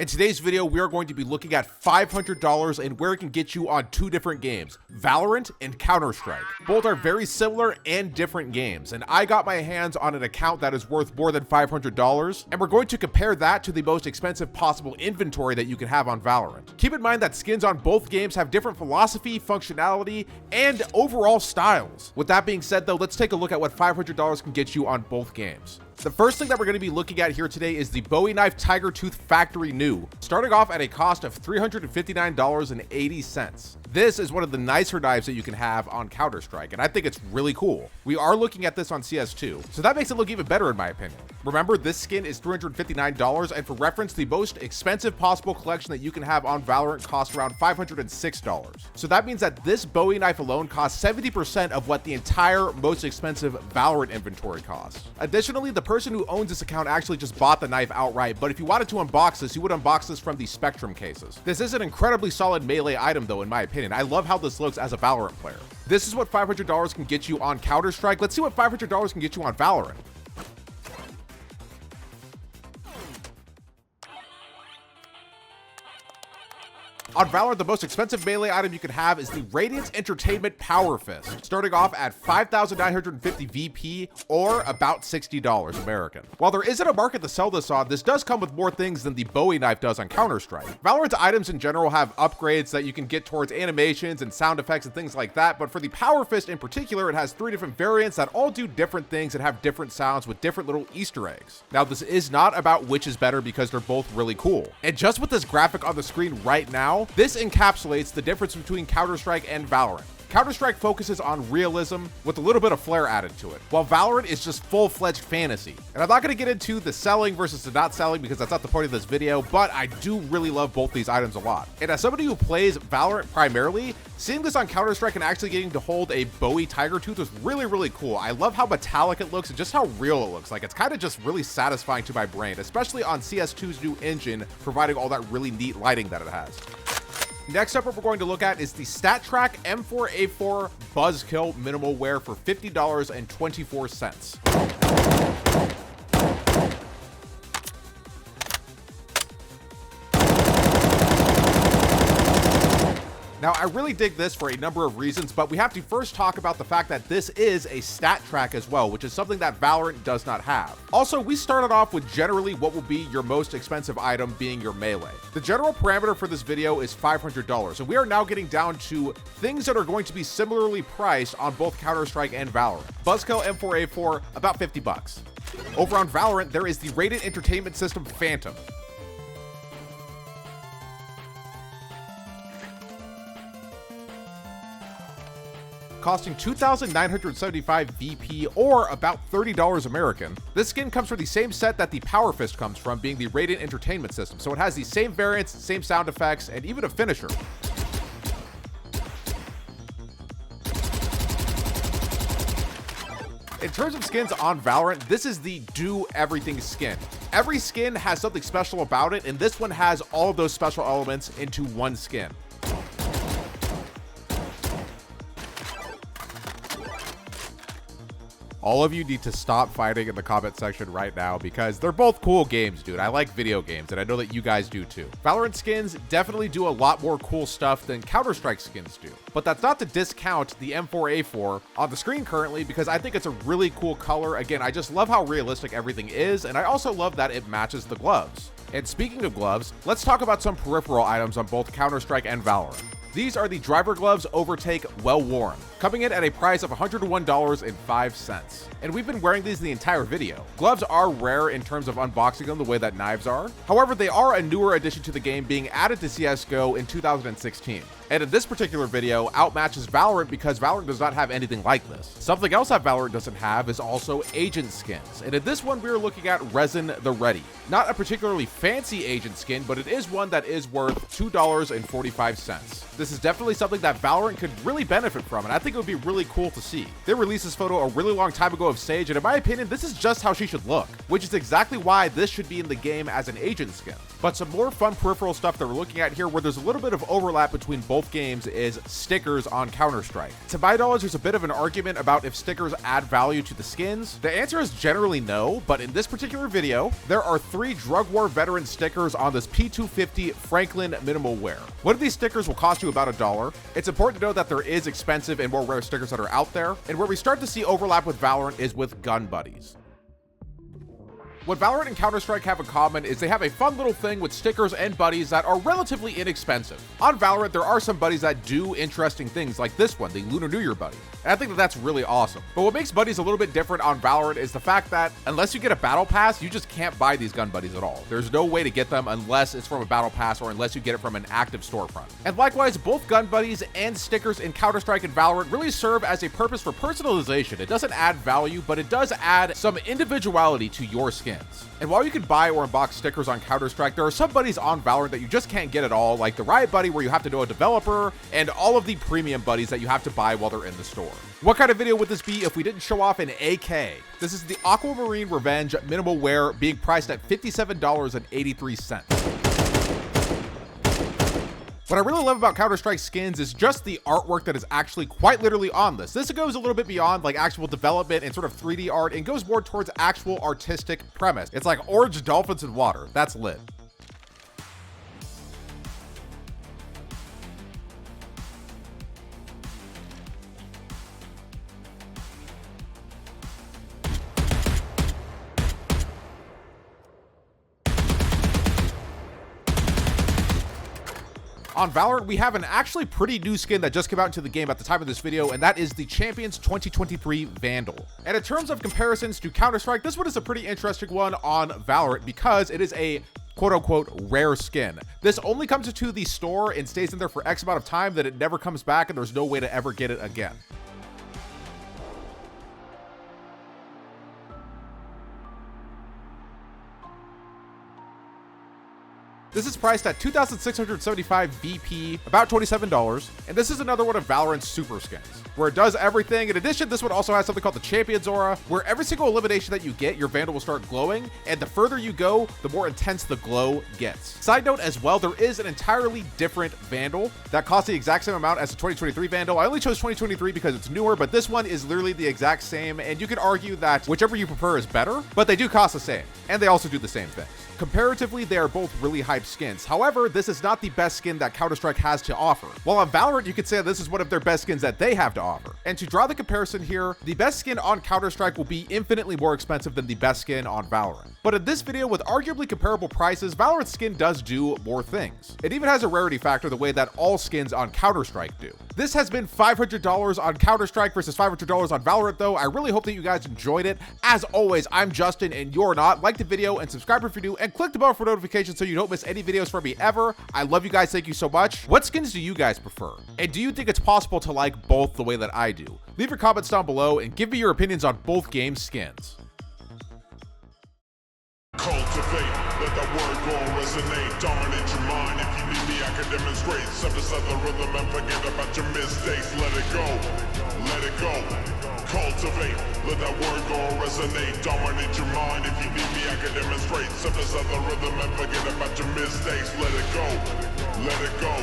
In today's video, we are going to be looking at $500 and where it can get you on two different games, Valorant and Counter-Strike. Both are very similar and different games, and I got my hands on an account that is worth more than $500, and we're going to compare that to the most expensive possible inventory that you can have on Valorant. Keep in mind that skins on both games have different philosophy, functionality, and overall styles. With that being said though, let's take a look at what $500 can get you on both games. The first thing that we're going to be looking at here today is the Bowie Knife Tiger Tooth Factory New, starting off at a cost of $359.80. This is one of the nicer knives that you can have on Counter-Strike, and I think it's really cool. We are looking at this on CS2, so that makes it look even better in my opinion. Remember, this skin is $359, and for reference, the most expensive possible collection that you can have on Valorant costs around $506. So that means that this Bowie knife alone costs 70% of what the entire most expensive Valorant inventory costs. Additionally, the person who owns this account actually just bought the knife outright, but if you wanted to unbox this, you would unbox this from the Spectrum cases. This is an incredibly solid melee item though, in my opinion. I love how this looks as a Valorant player. This is what $500 can get you on Counter-Strike. Let's see what $500 can get you on Valorant. On Valorant, the most expensive melee item you can have is the Radiance Entertainment Power Fist, starting off at 5,950 VP or about $60 American. While there isn't a market to sell this on, this does come with more things than the Bowie knife does on Counter-Strike. Valorant's items in general have upgrades that you can get towards animations and sound effects and things like that, but for the Power Fist in particular, it has 3 different variants that all do different things and have different sounds with different little Easter eggs. Now, this is not about which is better because they're both really cool. And just with this graphic on the screen right now, this encapsulates the difference between Counter-Strike and Valorant. Counter-Strike focuses on realism with a little bit of flair added to it, while Valorant is just full-fledged fantasy. And I'm not going to get into the selling versus the not selling because that's not the point of this video, but I do really love both these items a lot. And as somebody who plays Valorant primarily, seeing this on Counter-Strike and actually getting to hold a Bowie Tiger Tooth was really, really cool. I love how metallic it looks and just how real it looks. Like, it's kind of just really satisfying to my brain, especially on CS2's new engine, providing all that really neat lighting that it has. Next up, what we're going to look at is the StatTrak M4A4 Buzzkill Minimal Wear for $50.24. Now, I really dig this for a number of reasons, but we have to first talk about the fact that this is a StatTrak as well, which is something that Valorant does not have. Also, we started off with generally what will be your most expensive item being your melee. The general parameter for this video is $500, and we are now getting down to things that are going to be similarly priced on both Counter-Strike and Valorant. Buzzkill M4A4, about 50 bucks. Over on Valorant, there is the Radiant Entertainment System Phantom. Costing 2,975 VP or about $30 American. This skin comes from the same set that the Power Fist comes from, being the Radiant Entertainment System, so it has the same variants, same sound effects, and even a finisher. In terms of skins on Valorant, this is the do everything skin. Every skin has something special about it, and this one has all of those special elements into one skin. All of you need to stop fighting in the comment section right now because they're both cool games, dude. I like video games, and I know that you guys do too. Valorant skins definitely do a lot more cool stuff than Counter-Strike skins do. But that's not to discount the M4A4 on the screen currently because I think it's a really cool color. Again, I just love how realistic everything is, and I also love that it matches the gloves. And speaking of gloves, let's talk about some peripheral items on both Counter-Strike and Valorant. These are the Driver Gloves Overtake Well Worn, coming in at a price of $101.05. And we've been wearing these the entire video. Gloves are rare in terms of unboxing them the way that knives are. However, they are a newer addition to the game, being added to CSGO in 2016. And in this particular video, outmatches Valorant because Valorant does not have anything like this. Something else that Valorant doesn't have is also agent skins. And in this one, we're looking at Resin the Ready. Not a particularly fancy agent skin, but it is one that is worth $2.45. This is definitely something that Valorant could really benefit from, and I think think it would be really cool to see. They released this photo a really long time ago of Sage, and in my opinion, this is just how she should look, which is exactly why this should be in the game as an agent skin. But some more fun peripheral stuff that we're looking at here where there's a little bit of overlap between both games is stickers on Counter-Strike. To my knowledge, there's a bit of an argument about if stickers add value to the skins. The answer is generally no, but in this particular video, there are 3 Drug War veteran stickers on this P250 Franklin minimal wear. One of these stickers will cost you about $1. It's important to know that there is expensive and more rare stickers that are out there, and where we start to see overlap with Valorant is with gun buddies. What Valorant and Counter-Strike have in common is they have a fun little thing with stickers and buddies that are relatively inexpensive. On Valorant, there are some buddies that do interesting things like this one, the Lunar New Year buddy. And I think that that's really awesome. But what makes buddies a little bit different on Valorant is the fact that unless you get a battle pass, you just can't buy these gun buddies at all. There's no way to get them unless it's from a battle pass or unless you get it from an active storefront. And likewise, both gun buddies and stickers in Counter-Strike and Valorant really serve as a purpose for personalization. It doesn't add value, but it does add some individuality to your skins. And while you can buy or unbox stickers on Counter-Strike, there are some buddies on Valorant that you just can't get at all, like the Riot buddy where you have to know a developer, and all of the premium buddies that you have to buy while they're in the store. What kind of video would this be if we didn't show off an AK? This is the Aquamarine Revenge minimal wear being priced at $57.83. What I really love about Counter-Strike skins is just the artwork that is actually quite literally on this. This goes a little bit beyond like actual development and sort of 3D art and goes more towards actual artistic premise. It's like orange dolphins in water. That's lit. On Valorant, we have an actually pretty new skin that just came out into the game at the time of this video, and that is the Champions 2023 Vandal. And in terms of comparisons to Counter-Strike, this one is a pretty interesting one on Valorant because it is a quote-unquote rare skin. This only comes into the store and stays in there for X amount of time, that it never comes back and there's no way to ever get it again. This is priced at 2,675 VP, about $27, and this is another one of Valorant's super skins, where it does everything. In addition, this one also has something called the Champions Aura, where every single elimination that you get, your Vandal will start glowing, and the further you go, the more intense the glow gets. Side note as well, there is an entirely different Vandal that costs the exact same amount as the 2023 Vandal. I only chose 2023 because it's newer, but this one is literally the exact same, and you could argue that whichever you prefer is better, but they do cost the same, and they also do the same things. Comparatively, they are both really hype skins. However, this is not the best skin that Counter-Strike has to offer. While on Valorant, you could say this is one of their best skins that they have to offer. And to draw the comparison here, the best skin on Counter-Strike will be infinitely more expensive than the best skin on Valorant. But in this video, with arguably comparable prices, Valorant's skin does do more things. It even has a rarity factor the way that all skins on Counter-Strike do. This has been $500 on Counter-Strike versus $500 on Valorant though. I really hope that you guys enjoyed it. As always, I'm Justin and you're not. Like the video and subscribe if you're new, and click the bell for notifications so you don't miss any videos from me ever. I love you guys. Thank you so much. What skins do you guys prefer? And do you think it's possible to like both the way that I do? Leave your comments down below and give me your opinions on both game skins. Cultivate, let that word go and resonate. Dominate your mind. If you need me, I can demonstrate. Synthesize the rhythm and forget about your mistakes. Let it go, let it go. Cultivate, let that word go and resonate. Dominate your mind. If you need me, I can demonstrate. Synthesize the rhythm and forget about your mistakes. Let it go, let it go.